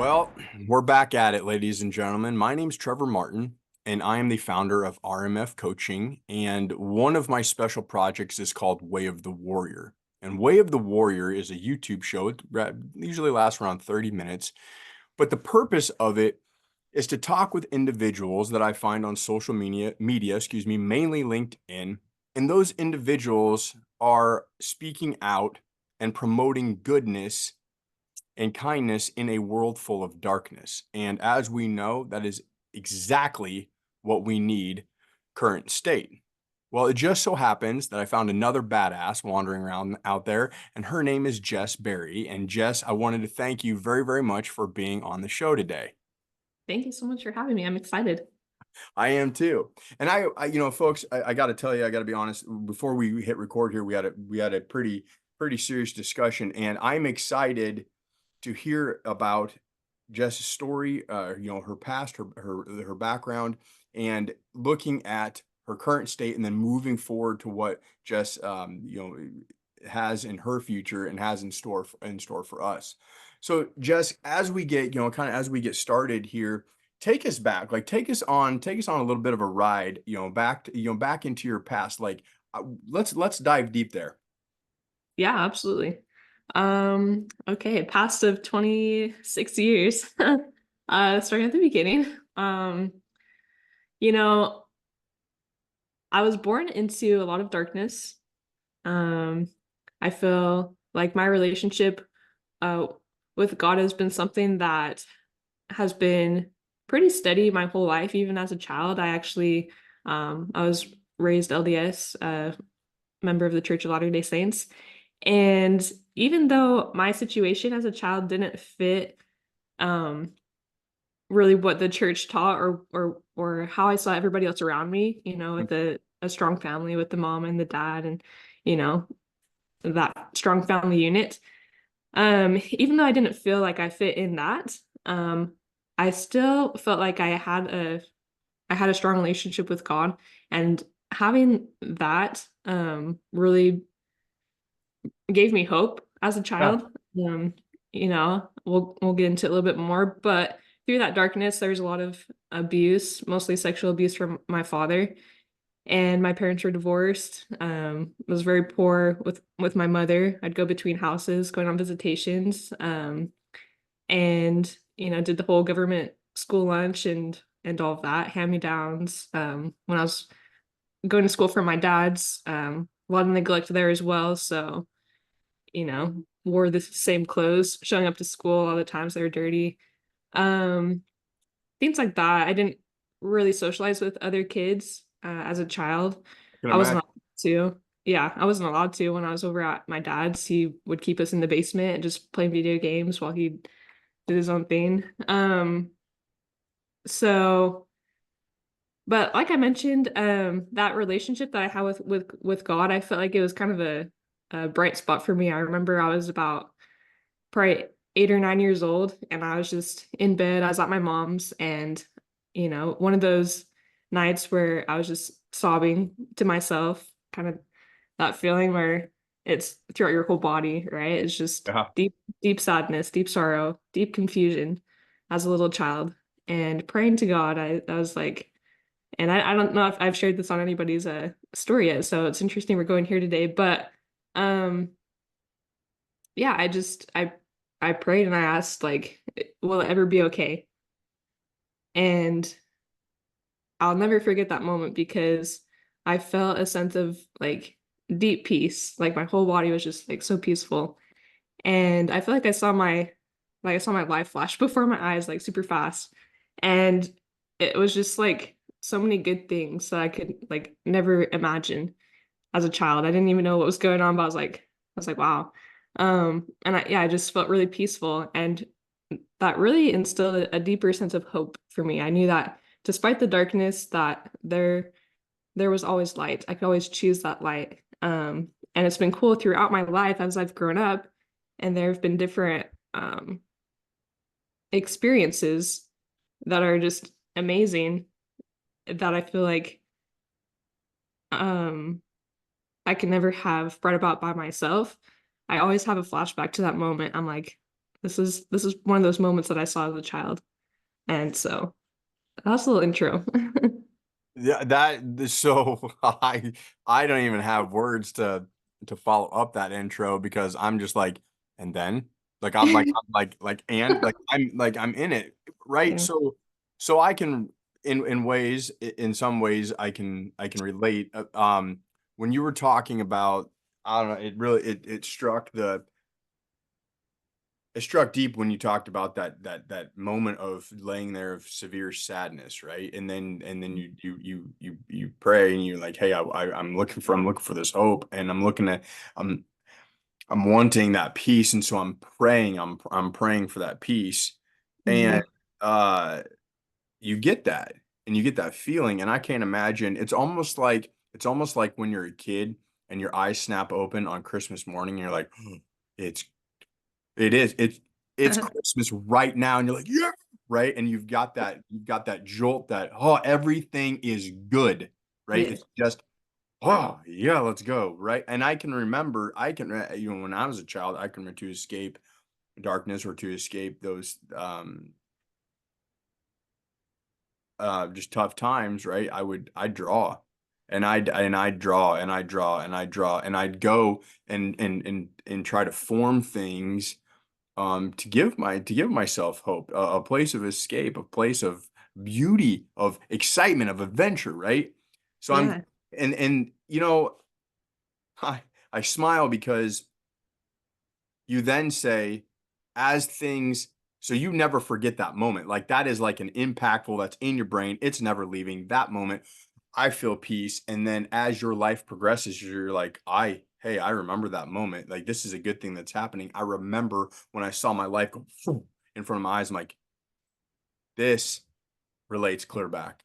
Well, we're back at it, ladies and gentlemen. My name's Trevor Martin, and I am the founder of RMF Coaching. And one of my special projects is called Way of the Warrior. And Way of the Warrior is a YouTube show. It usually lasts around 30 minutes. But the purpose of it is to talk with individuals that I find on social media, mainly LinkedIn. And those individuals are speaking out and promoting goodness and kindness in a world full of darkness. And as we know, that is exactly what we need current state. Well, it just so happens that I found another badass wandering around out there, and her name is Jess Berry. And Jess, I wanted to thank you very, very much for being on the show today. Thank you so much for having me. I'm excited. I am too. And folks, I got to tell you, I got to be honest. Before we hit record here, we had a pretty serious discussion, and I'm excited to hear about Jess's story, her past, her background, and looking at her current state, and then moving forward to what Jess, has in her future and has in store for us. So, Jess, as we get, as we get started here, take us back, like take us on a little bit of a ride, back into your past. Like, let's dive deep there. Yeah, absolutely. Okay, past of 26 years. Starting at the beginning. You know, I was born into a lot of darkness. Um, I feel like my relationship uh with God has been something that has been pretty steady my whole life, even as a child. I was raised LDS, member of the Church of Latter-day Saints. And even though my situation as a child didn't fit um really what the church taught or how I saw everybody else around me, with a strong family with the mom and the dad and you know, that strong family unit. Even though I didn't feel like I fit in that, I still felt like I had a strong relationship with God, and having that really gave me hope as a Yeah. child. We'll get into it a little bit more, but through that darkness, there's a lot of abuse, mostly sexual abuse from my father. And my parents were divorced. Was very poor with my mother. I'd go between houses, going on visitations, and did the whole government school lunch and all of that, hand-me-downs. When I was going to school for my dad's, a lot of neglect there as well. So wore the same clothes, showing up to school all the times they were dirty. Um, Things like that. I didn't really socialize with other kids as a child. I can I wasn't imagine. allowed to. Yeah, I wasn't allowed to when I was over at my dad's. He would keep us in the basement and just play video games while he did his own thing. So, but like I mentioned, that relationship that I had with God, I felt like it was kind of a bright spot for me. I remember I was about probably 8 or 9 years old, and I was just in bed. I was at my mom's, and one of those nights where I was just sobbing to myself, kind of that feeling where it's throughout your whole body, right? It's just Yeah. deep, deep sadness, deep sorrow, deep confusion as a little child. And praying to God, I was like, and I don't know if I've shared this on anybody's story yet, so it's interesting we're going here today, but um yeah, I prayed and I asked, like, will it ever be okay? And I'll never forget that moment because I felt a sense of like deep peace. Like my whole body was just like so peaceful. And I feel like I saw my life flash before my eyes like super fast. And it was just like so many good things that I could like never imagine as a child. I didn't even know what was going on, but I was like, wow. I just felt really peaceful, and that really instilled a deeper sense of hope for me. I knew that despite the darkness, that there was always light. I could always choose that light. And it's been cool throughout my life as I've grown up, and there have been different experiences that are just amazing that I feel like um I could never have brought about by myself. I always have a flashback to that moment. I'm like, This is one of those moments that I saw as a child. And so that's a little intro. Yeah, so I don't even have words to follow up that intro because I'm just like, and then I'm in it, right? Yeah. So I can in some ways I can relate. When you were talking about, I don't know, it struck deep when you talked about that moment of laying there of severe sadness, right? And then you pray and you're like, hey, I'm looking for this hope, and I'm I'm wanting that peace, and so I'm praying for that peace, and Hmm. uh you get that, and you get that feeling, and I can't imagine. It's almost like when you're a kid and your eyes snap open on Christmas morning, and you're like, it's it is. It's Christmas right now, and you're like, yeah, right. And you've got that jolt that, oh, everything is good, right? Yeah. It's just, oh yeah, let's go, right? And I can remember, when I was a child, I can remember, to escape darkness or to escape those just tough times, right? I'd draw. And I'd draw and I'd draw and I'd draw and I'd go and try to form things to give myself hope, a place of escape, a place of beauty, of excitement, of adventure, right? So I'm Yeah. and I I smile because you then say, as things, so you never forget that moment. Like, that is like an impactful, that's in your brain, it's never leaving that moment. I feel peace, and then as your life progresses, you're like, hey, I remember that moment. Like, this is a good thing that's happening. I remember when I saw my life go in front of my eyes. I'm like, this relates Hmm. clear back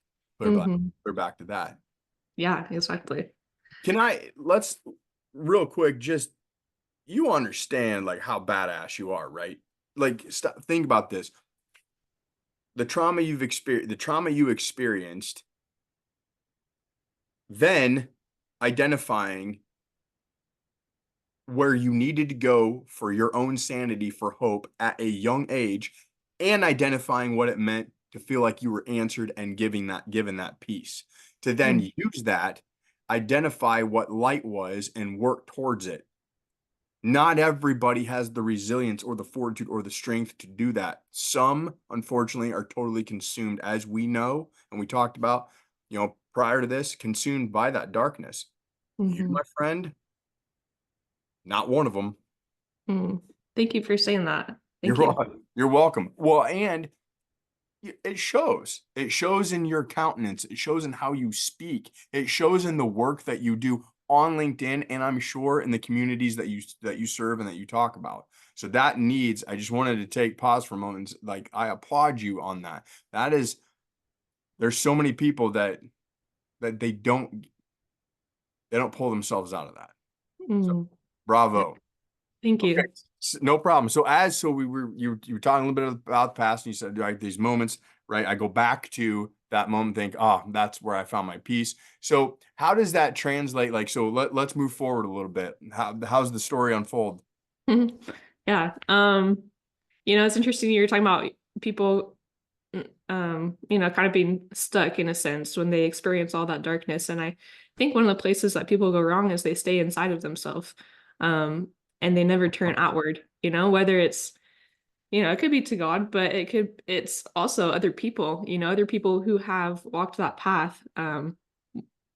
to that. Yeah, exactly. Let's real quick, just, you understand like how badass you are, right? Like, think about this. The trauma you experienced, then identifying where you needed to go for your own sanity, for hope at a young age, and identifying what it meant to feel like you were answered and given that peace. To then Mm. use that, identify what light was and work towards it. Not everybody has the resilience or the fortitude or the strength to do that. Some, unfortunately, are totally consumed, as we know, and we talked about, prior to this, consumed by that darkness. You, Hmm. my friend, not one of them. Mm. Thank you for saying that. You're Thank you. welcome. You're welcome. Well, and it shows. It shows in your countenance. It shows in how you speak. It shows in the work that you do on LinkedIn, and I'm sure in the communities that you serve and that you talk about. So I just wanted to take pause for a moment. Like, I applaud you on that. There's so many people that they don't pull themselves out of that. So Mm. Yeah. bravo. Thank Okay, you. no problem. So you were talking a little bit about the past, and you said, like, these moments, right? I go back to that moment, think, oh, that's where I found my peace. So how does that translate? Like, so let's move forward a little bit. How's the story unfold? Yeah. It's interesting you're talking about people, kind of being stuck in a sense when they experience all that darkness. And I think one of the places that people go wrong is they stay inside of themselves, um, and they never turn outward, whether it's, it could be to God, but it's also other people, other people who have walked that path,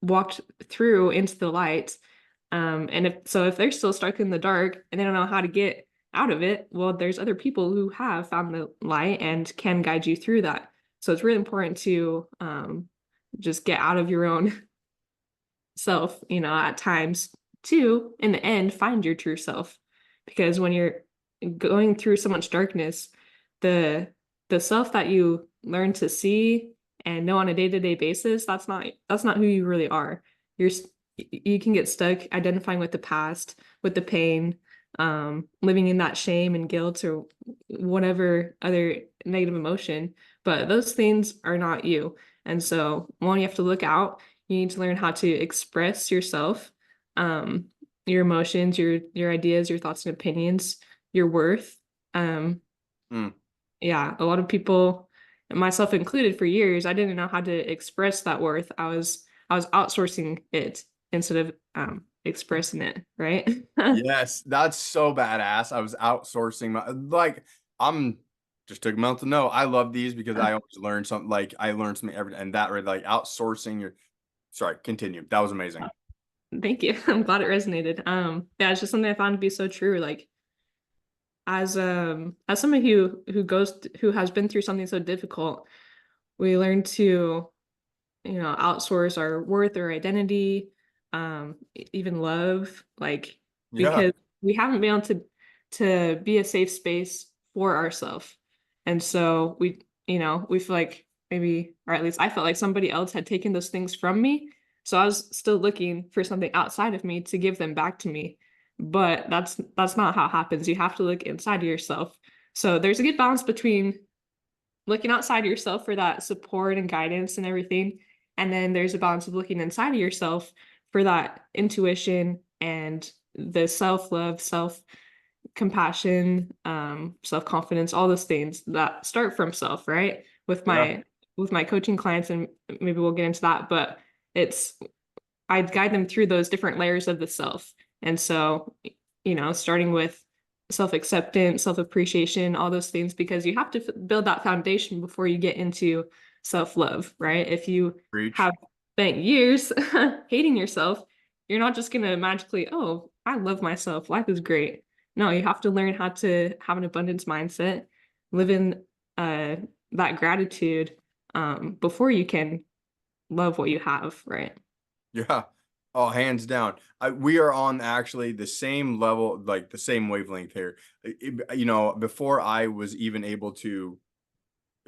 walked through into the light. And if they're still stuck in the dark and they don't know how to get out of it, well, there's other people who have found the light and can guide you through that. So it's really important to just get out of your own self, at times to, in the end, find your true self. Because when you're going through so much darkness, the the self that you learn to see and know on a day-to-day basis, that's not who you really are. You can get stuck identifying with the past, with the pain, living in that shame and guilt or whatever other negative emotion, but those things are not you. And so, one, you have to look out. You need to learn how to express yourself, your emotions, your ideas, your thoughts and opinions, your worth. Mm. Yeah, a lot of people, myself included, for years, I didn't know how to express that worth. I was outsourcing it instead of expressing it, right? Yes, that's so badass. I was outsourcing my like I'm just took a mental note. I love these because I always learn something like I learn something every and that really like outsourcing your sorry, continue. That was amazing. Thank you. I'm glad it resonated. Yeah, it's just something I found to be so true. Like as somebody who has been through something so difficult, we learn to, outsource our worth or identity, even love, like Yeah, because we haven't been able to be a safe space for ourselves. And so we feel like maybe, or at least I felt like somebody else had taken those things from me. So I was still looking for something outside of me to give them back to me. But that's not how it happens. You have to look inside of yourself. So there's a good balance between looking outside of yourself for that support and guidance and everything. And then there's a balance of looking inside of yourself for that intuition and the self-love, self-compassion, self-confidence, all those things that start from self, right? With yeah, my coaching clients, and maybe we'll get into that, but it's I guide them through those different layers of the self. And so, starting with self-acceptance, self-appreciation, all those things, because you have to build that foundation before you get into self-love, right? If you preach. have spent years hating yourself, you're not just going to magically, oh, I love myself. Life is great. No, you have to learn how to have an abundance mindset, live in uh, that gratitude before you can love what you have, right? Yeah. Oh, hands down. We are on actually the same level, like the same wavelength here. Before I was even able to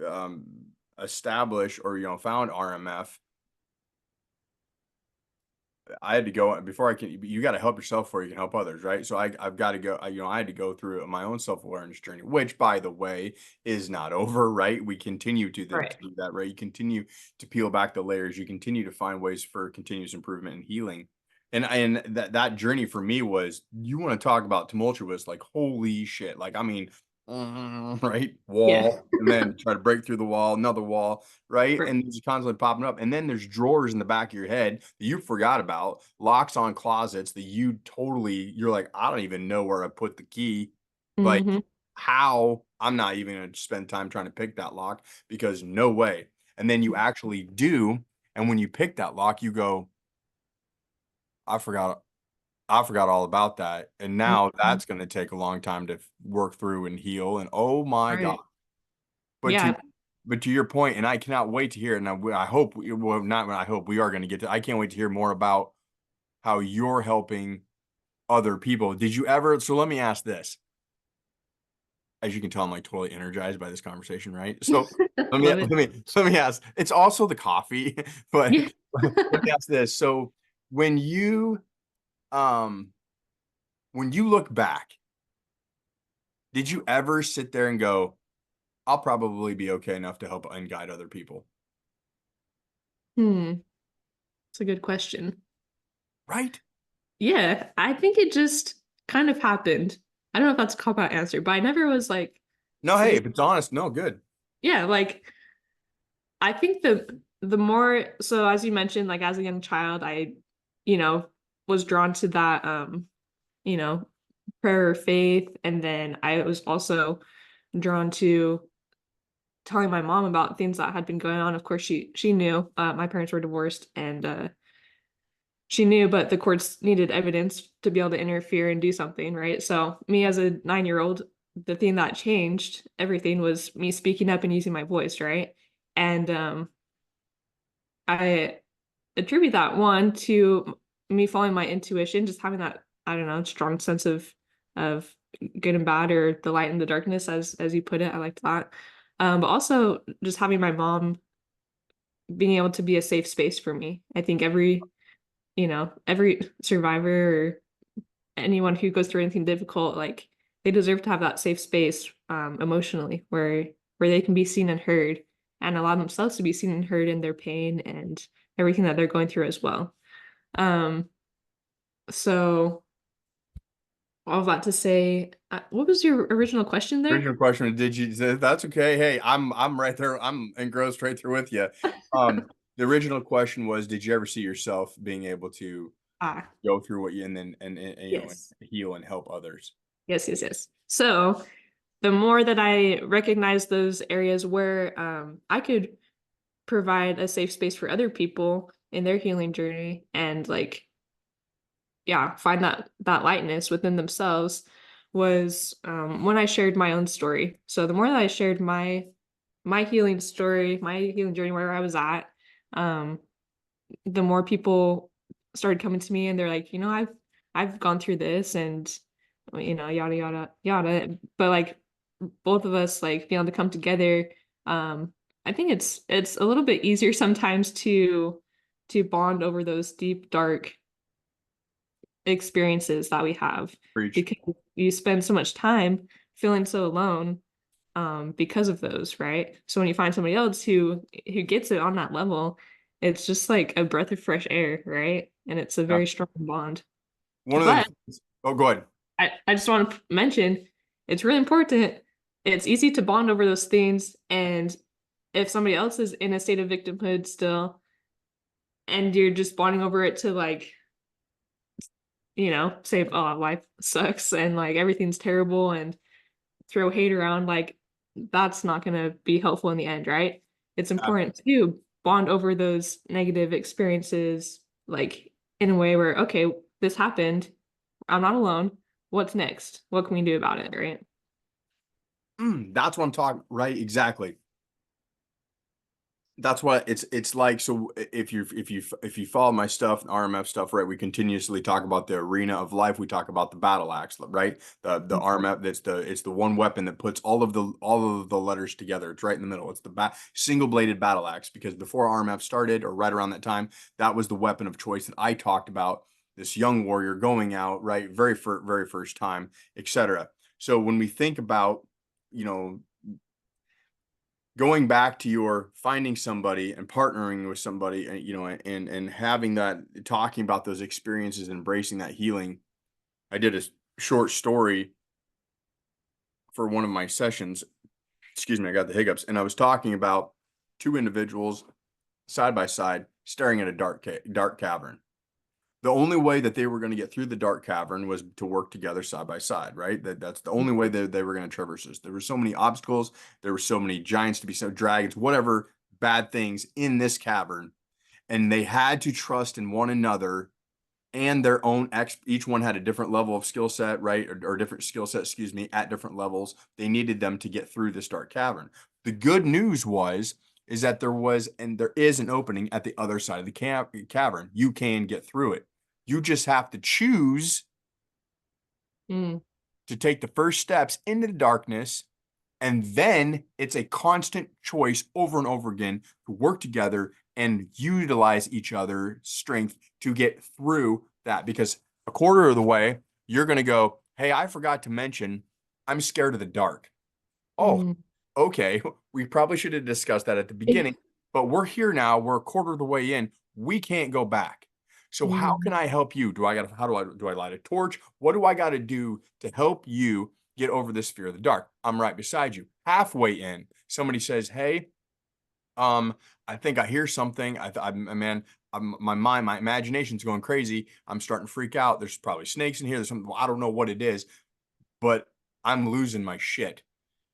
um, establish or found RMF, I had to go before I can. You got to help yourself before you can help others, right? So I've got to go. I had to go through my own self-awareness journey, which, by the way, is not over, right? We continue to Right. do that, right? You continue to peel back the layers. You continue to find ways for continuous improvement and healing. And that journey for me was, you want to talk about tumultuous, like holy shit, like I mean, right, Yeah. wall, and then try to break through the wall, another wall, right? Right. And it's constantly popping up. And then there's drawers in the back of your head that you forgot about, locks on closets that you're like, I don't even know where I put the key. Like, Hmm. how? I'm not even going to spend time trying to pick that lock because no way. And then you actually do. And when you pick that lock, you go, I forgot. I forgot all about that. And now Hmm. that's going to take a long time to work through and heal. And oh my God. Right. But to Yeah. but to your point, and I cannot wait to hear it. And I hope well, not I hope we are going to get to. I can't wait to hear more about how you're helping other people. Did you ever? So let me ask this. As you can tell, I'm like totally energized by this conversation, right? So let me Love let it. me let me ask. It's also the coffee, but Yeah. let me ask this. So when you um when you look back, did you ever sit there and go, I'll probably be okay enough to help and guide other people? Hmm. It's a good question. Right? Yeah, I think it just kind of happened. I don't know if that's a cop-out answer, but I never was like, No, this hey, is, if it's honest, no, good. yeah, like I think the more, so as you mentioned, like as a young child, I, you know, was drawn to that you know, prayer or faith. And then I was also drawn to telling my mom about things that had been going on. Of course, she knew. My parents were divorced, and she knew, but the courts needed evidence to be able to interfere and do something, right? So me as a 9-year-old, the thing that changed everything was me speaking up and using my voice, right? And I attribute that one to me following my intuition, just having that, I don't know, strong sense of good and bad, or the light and the darkness, as you put it. I liked that. But also just having my mom being able to be a safe space for me. I think every survivor or anyone who goes through anything difficult, like they deserve to have that safe space emotionally where they can be seen and heard, and allow themselves to be seen and heard in their pain and everything that they're going through as well. Um, so I was about to say, what was your original question there? Original question, did you, that's okay. Hey, I'm right there. I'm engrossed right there with you. The original question was, did you ever see yourself being able to Ah, go through what you, and then, and yes. heal and help others? Yes, yes, yes. So the more that I recognize those areas where I could provide a safe space for other people in their healing journey and like yeah, find that lightness within themselves was when I shared my own story. So the more that I shared my healing story, my healing journey where I was at, um, the more people started coming to me and they're like, I've gone through this and yada yada yada. But like both of us like being able to come together, I think it's a little bit easier sometimes to bond over those deep, dark experiences that we have Preach. because you spend so much time feeling so alone because of those, right? So when you find somebody else who gets it on that level, it's just like a breath of fresh air, right? And it's a Yeah. very strong bond. One of the But things, oh, go ahead. I just want to mention it's really important. It's easy to bond over those things. And if somebody else is in a state of victimhood still, and you're just bonding over it to like say, oh, life sucks and like everything's terrible and throw hate around, like that's not going to be helpful in the end, right? It's Uh, important to bond over those negative experiences, like in a way where, okay, this happened. I'm not alone. What's next? What can we do about it, right? that's what I'm talking, right? Exactly. That's what it's like. So if you follow my stuff, RMF stuff, right? We continuously talk about the arena of life. We talk about the battle axe, right? The RMF, it's the one weapon that puts all of the letters together. It's right in the middle. It's the single bladed battle axe, because before RMF started, or right around that time, that was the weapon of choice that I talked about. This young warrior going out, right? Very first time, etc. So when we think about, you know, going back to your finding somebody and partnering with somebody, and and having that, talking about those experiences, embracing that healing. I did a short story for one of my sessions. Excuse me, I got the hiccups. And I was talking about two individuals side by side staring at a dark cavern. The only way that they were going to get through the dark cavern was to work together side by side, right? That's the only way that they were going to traverse this. There were so many obstacles, there were so many giants to be, so dragons, whatever bad things in this cavern, and they had to trust in one another and their own each one had a different level of skill set, right? Or different skill set, excuse me, at different levels. They needed them to get through this dark cavern. The good news was is that there was, and there is, an opening at the other side of the cavern. You can get through it. You just have to choose Mm, to take the first steps into the darkness. And then it's a constant choice over and over again to work together and utilize each other's strength to get through that. Because a quarter of the way, you're going to go, hey, I forgot to mention, I'm scared of the dark. Oh, mm. okay. We probably should have discussed that at the beginning, but we're here now. We're a quarter of the way in. We can't go back. So how Mm, can I help you? How do I light a torch? What do I got to do to help you get over this fear of the dark? I'm right beside you. Halfway in, somebody says, hey, I think I hear something. Man, my mind, my imagination's going crazy. I'm starting to freak out. There's probably snakes in here. There's something, I don't know what it is, but I'm losing my shit.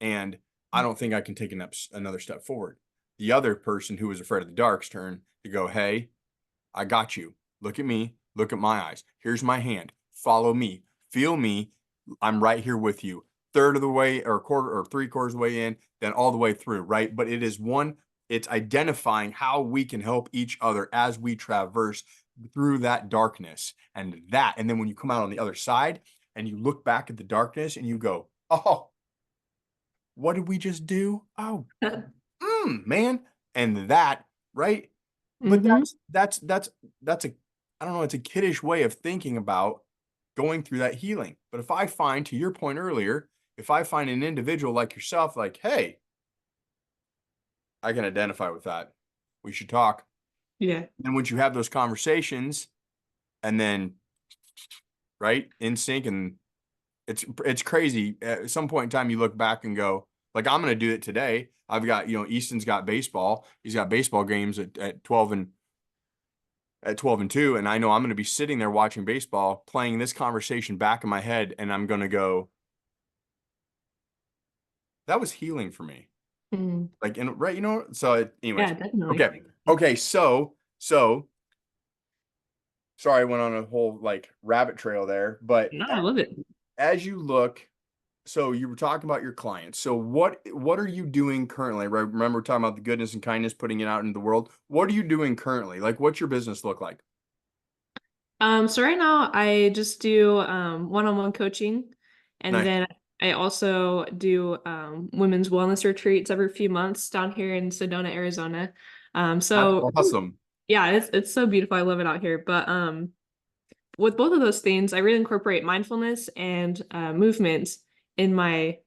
And I don't think I can take another step forward. The other person who was afraid of the dark's turn to go, hey, I got you. Look at me. Look at my eyes. Here's my hand. Follow me. Feel me. I'm right here with you. Third of the way, or quarter, or three-quarters of the way in, then all the way through, right? But it's identifying how we can help each other as we traverse through that darkness. And then when you come out on the other side and you look back at the darkness and you go, oh, what did we just do? Oh, man. And that, right? But mm-hmm. that's a, I don't know, it's a kiddish way of thinking about going through that healing. But if I find, to your point earlier, if I find an individual like yourself, like, hey, I can identify with that, we should talk. Yeah. And once you have those conversations, and then, right, in sync, and it's crazy. At some point in time, you look back and go, like, I'm going to do it today. I've got, Easton's got baseball. He's got baseball games at 12 and 2, and I know I'm going to be sitting there watching baseball, playing this conversation back in my head, and I'm going to go, that was healing for me. Mm. Like, and right, so anyways, Yeah, definitely. okay. Okay, so sorry, I went on a whole like rabbit trail there, but No, I love it. as you look, so you were talking about your clients. So what are you doing currently? Right? Remember, we're talking about the goodness and kindness, putting it out into the world. What are you doing currently? Like, what's your business look like? So right now I just do one-on-one coaching, and Nice. then I also do women's wellness retreats every few months down here in Sedona, Arizona. That's So awesome. yeah, it's so beautiful. I love it out here. But with both of those things, I really incorporate mindfulness and movement in my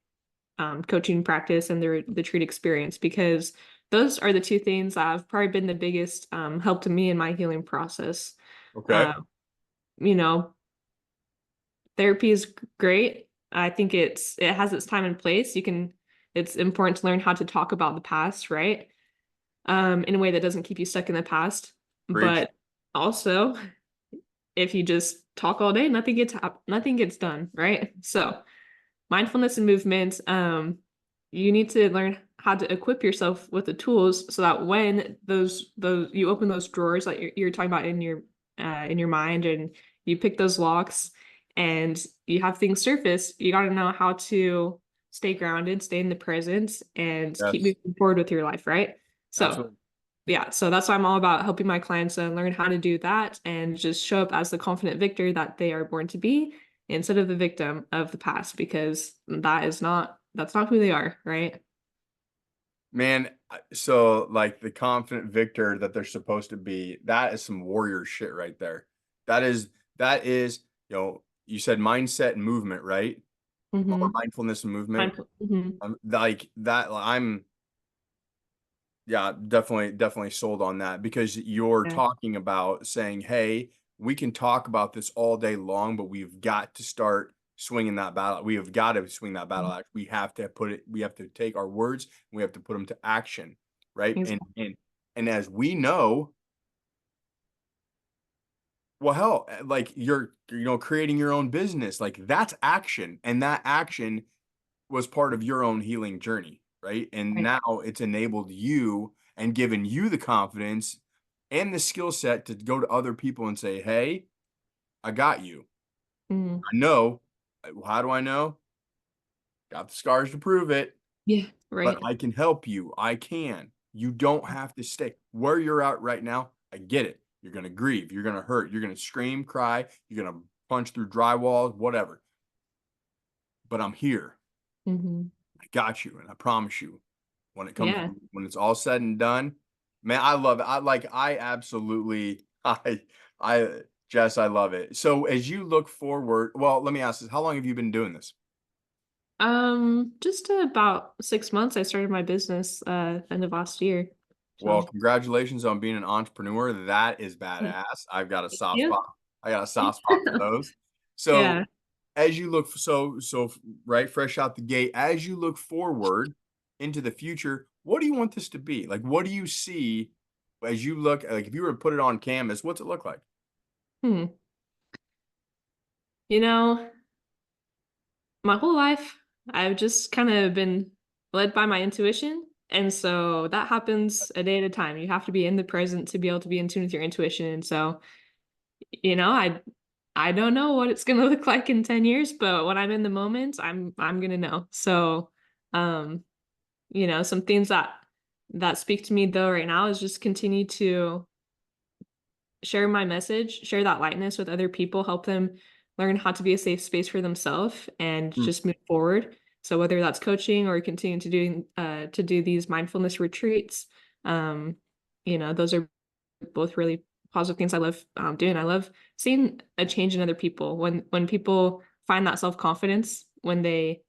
coaching practice and the retreat experience, because those are the two things that have probably been the biggest help to me in my healing process. Okay. Uh, you know, Therapy is great. I think it has its time and place. It's important to learn how to talk about the past, right? In a way that doesn't keep you stuck in the past. Preach. But also, if you just talk all day, nothing gets done, right? So, mindfulness and movement, you need to learn how to equip yourself with the tools so that when those you open those drawers like you're talking about in your mind, and you pick those locks and you have things surface, you got to know how to stay grounded, stay in the present, and keep Yes, moving forward with your life, right? So absolutely. yeah, so that's why I'm all about helping my clients learn how to do that and just show up as the confident victor that they are born to be, instead of the victim of the past, because that's not who they are, right? Man, so like the confident victor that they're supposed to be, that is some warrior shit right there. That is, you said mindset and movement, right? Or Mm-hmm. mindfulness and movement. Mm-hmm. Like that, yeah, definitely sold on that because you're Yeah, talking about saying, hey, we can talk about this all day long, but we've got to start swinging that battle. We have got to swing that battle axe. We have to take our words and we have to put them to action, right? And exactly. and as we know, well, hell, like you're creating your own business, like that's action, and that action was part of your own healing journey, right? And Right. now it's enabled you and given you the confidence and the skill set to go to other people and say, hey, I got you. Mm. I know. How do I know? Got the scars to prove it, Yeah, but right. I can help you. I can. You don't have to stay where you're at right now. I get it. You're going to grieve. You're going to hurt. You're going to scream, cry. You're going to punch through drywall, whatever. But I'm here. Mm-hmm. I got you. And I promise you, Yeah. when it's all said and done, man, I love it. I absolutely I Jess, I love it. So as you look forward, well, let me ask this, how long have you been doing this? Just about 6 months. I started my business end of last year. Well, So congratulations on being an entrepreneur. That is thank badass. I've got a soft you. spot. I got a soft spot for those. So Yeah. as you look so right fresh out the gate, as you look forward into the future, what do you want this to be? Like what do you see as you look, like if you were to put it on canvas, what's it look like? Hmm. You know, my whole life, I've just kind of been led by my intuition. And so that happens a day at a time. You have to be in the present to be able to be in tune with your intuition. And so, you know, I don't know what it's gonna look like in 10 years, but when I'm in the moment, I'm gonna know. So, um, some things that speak to me though right now is just continue to share my message, share that lightness with other people, help them learn how to be a safe space for themselves and Hmm. just move forward. So whether that's coaching or continuing to do these mindfulness retreats, um, those are both really positive things I love doing. I love seeing a change in other people when people find that self-confidence, when they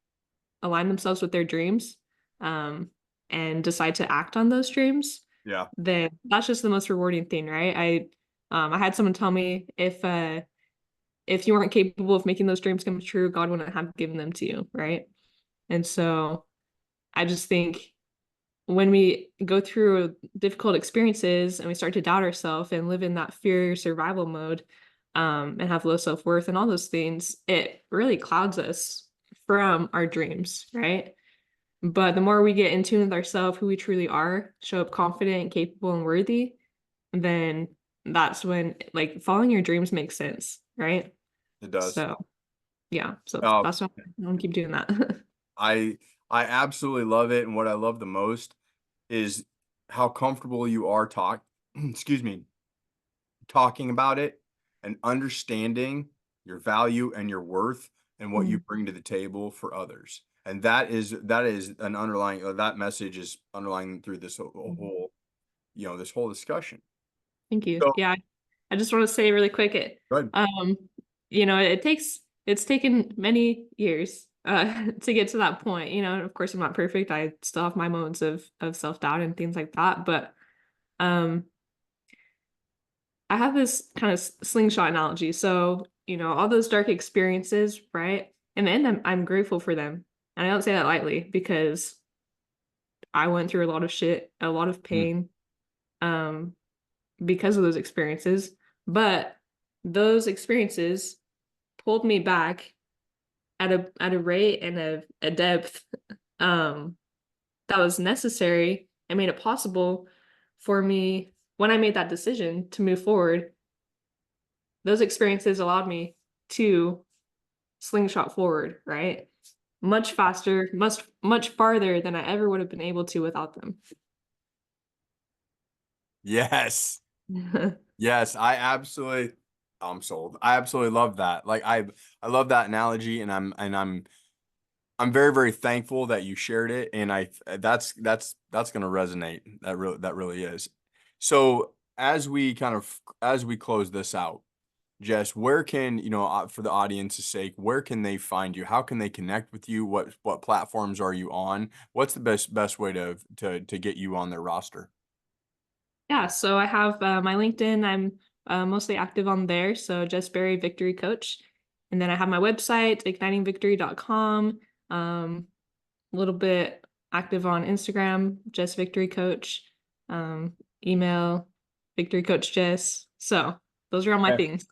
align themselves with their dreams, um, and decide to act on those dreams, Yeah. then that's just the most rewarding thing, right? I had someone tell me, if you weren't capable of making those dreams come true, God wouldn't have given them to you, right? And so I just think when we go through difficult experiences and we start to doubt ourselves and live in that fear survival mode, and have low self-worth and all those things, it really clouds us from our dreams, right? But the more we get in tune with ourselves, who we truly are, show up confident, capable, and worthy, then that's when like following your dreams makes sense, right? It does. So yeah, so Uh, that's why I'm gonna keep doing that. I I absolutely love it, and what I love the most is how comfortable you are excuse me, talking about it and understanding your value and your worth and what you Mm, bring to the table for others. And that is an underlying that message is underlying through this mhm. whole, this whole discussion. Thank you. So Yeah, I just want to say really quick, good. um, it's taken many years to get to that point. Of course I'm not perfect. I still have my moments of self-doubt and things like that, but um I have this kind of slingshot analogy. So, all those dark experiences, right? In the end, I'm grateful for them. And I don't say that lightly because I went through a lot of shit, a lot of Mm. pain, um, because of those experiences. But those experiences pulled me back at a rate and a depth um that was necessary and made it possible for me when I made that decision to move forward. Those experiences allowed me to slingshot forward, right? Much faster, much farther than I ever would have been able to without them. Yes. Yes, I'm sold. I absolutely love that. Like I love that analogy, and I'm very, very thankful that you shared it, and that's going to resonate. That really is. So as we close this out, Jess, where can, for the audience's sake, where can they find you? How can they connect with you? What platforms are you on? What's the best way to get you on their roster? Yeah, so I have my LinkedIn. I'm mostly active on there. So Jess Berry Victory Coach. And then I have my website, ignitingvictory.com. A little bit active on Instagram, Jess Victory Coach. Um, email, Victory Coach Jess. So those are all my things.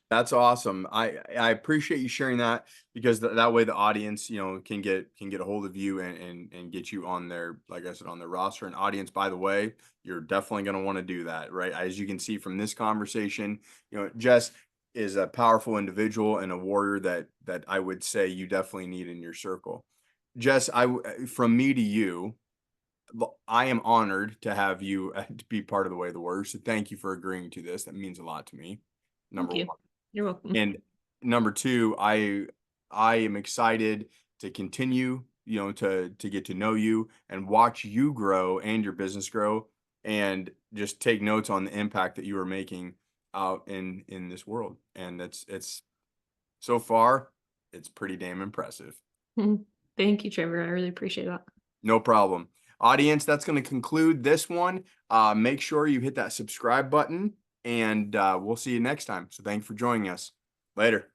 That's awesome. I appreciate you sharing that because that way the audience, can get a hold of you and get you on their, like I said, on their roster. And audience, by the way, you're definitely going to want to do that, right? As you can see from this conversation, Jess is a powerful individual and a warrior that I would say you definitely need in your circle. Jess, from me to you, I am honored to have you to be part of the Way of the Warrior. So thank you for agreeing to this. That means a lot to me. Number Thank you. one. You're welcome. And number two, I am excited to continue, to get to know you and watch you grow and your business grow, and just take notes on the impact that you are making out in this world. And it's so far, it's pretty damn impressive. Thank you, Trevor. I really appreciate that. No problem. Audience, that's going to conclude this one. Make sure you hit that subscribe button, and we'll see you next time. So thanks for joining us. Later.